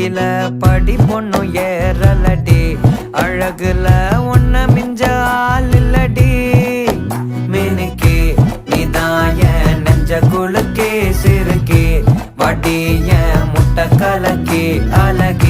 கீழ படி பொண்ணும் ஏறலடி அழகுல ஒன்ன மிஞ்ச ஆள் இல்லடி மினுக்கி நீதான் என் நெஞ்ச குலுக்கி சிறுக்கி வடி என் முட்டை கலக்கி அழகி